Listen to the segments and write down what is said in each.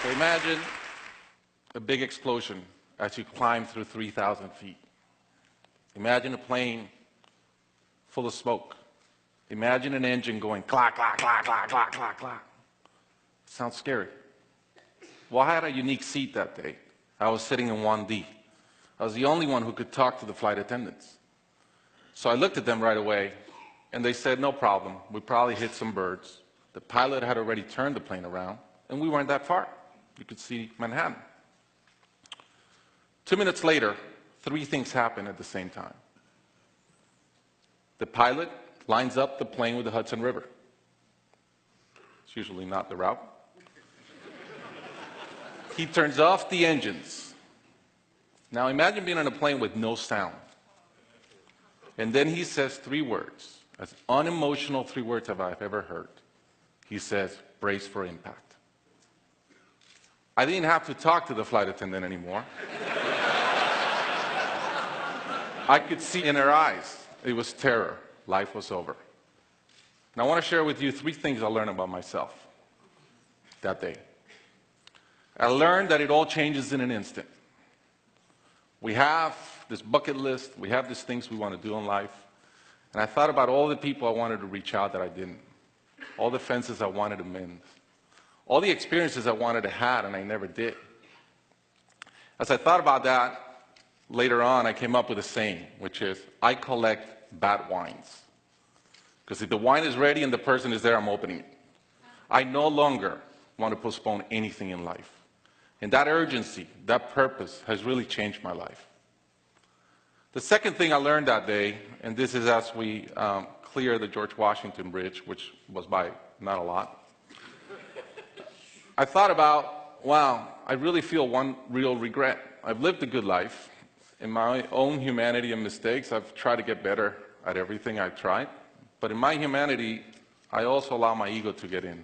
So imagine a big explosion as you climb through 3,000 feet. Imagine a plane full of smoke. Imagine an engine going clack, clack, clack, clack, clack, clack, clack. Sounds scary. Well, I had a unique seat that day. I was sitting in 1D. I was the only one who could talk to the flight attendants. So I looked at them right away, and they said, no problem. We probably hit some birds. The pilot had already turned the plane around, and we weren't that far. You could see Manhattan. 2 minutes later, 3 things happen at the same time. The pilot lines up the plane with the Hudson River. It's usually not the route. He turns off the engines. Now imagine being on a plane with no sound. And then he says 3 words, as unemotional 3 words as I've ever heard. He says, brace for impact. I didn't have to talk to the flight attendant anymore. I could see in her eyes, it was terror. Life was over. Now I want to share with you 3 things I learned about myself that day. I learned that it all changes in an instant. We have this bucket list, we have these things we want to do in life, and I thought about all the people I wanted to reach out that I didn't, all the fences I wanted to mend, all the experiences I wanted to have and I never did. As I thought about that, later on I came up with a saying, which is, I collect bad wines. Because if the wine is ready and the person is there, I'm opening it. I no longer want to postpone anything in life. And that urgency, that purpose has really changed my life. The second thing I learned that day, and this is as we clear the George Washington Bridge, which was by not a lot, I thought about, wow, I really feel one real regret. I've lived a good life. In my own humanity and mistakes, I've tried to get better at everything I've tried. But in my humanity, I also allow my ego to get in.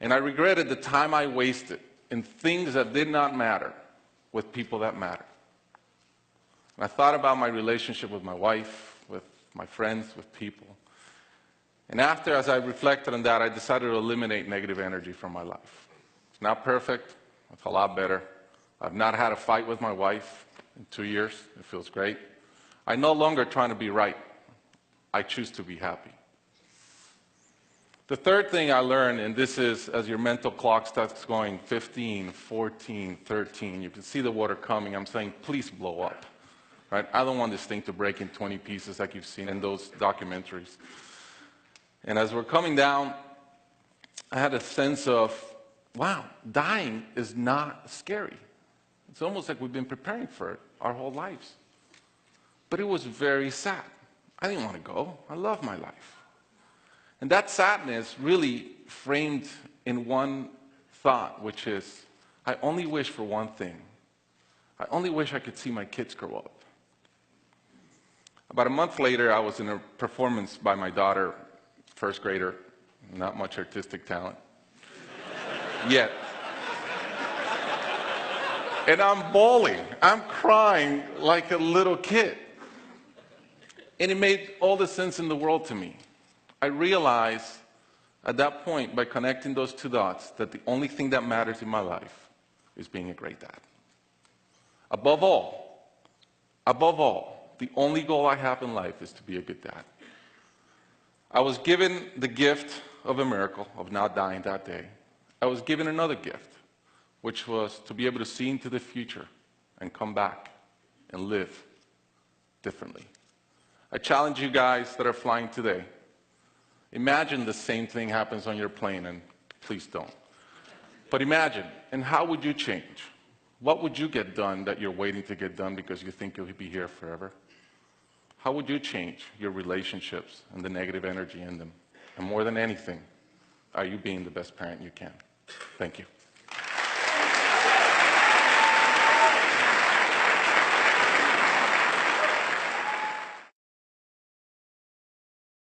And I regretted the time I wasted in things that did not matter with people that matter. And I thought about my relationship with my wife, with my friends, with people. And after, as I reflected on that, I decided to eliminate negative energy from my life. It's not perfect. It's a lot better. I've not had a fight with my wife in 2 years. It feels great. I'm no longer trying to be right. I choose to be happy. The third thing I learned, and this is as your mental clock starts going 15, 14, 13, you can see the water coming. I'm saying, please blow up. Right? I don't want this thing to break in 20 pieces like you've seen in those documentaries. And as we're coming down, I had a sense of, wow, dying is not scary. It's almost like we've been preparing for it our whole lives. But it was very sad. I didn't want to go. I love my life. And that sadness really framed in one thought, which is, I only wish for one thing. I only wish I could see my kids grow up. About a month later, I was in a performance by my daughter, first grader, not much artistic talent, yet. And I'm bawling, I'm crying like a little kid. And it made all the sense in the world to me. I realized at that point, by connecting those 2 dots, that the only thing that matters in my life is being a great dad. Above all, the only goal I have in life is to be a good dad. I was given the gift of a miracle, of not dying that day. I was given another gift, which was to be able to see into the future and come back and live differently. I challenge you guys that are flying today. Imagine the same thing happens on your plane, and please don't. But imagine, and how would you change? What would you get done that you're waiting to get done because you think you'll be here forever? How would you change your relationships and the negative energy in them? And more than anything, are you being the best parent you can? Thank you.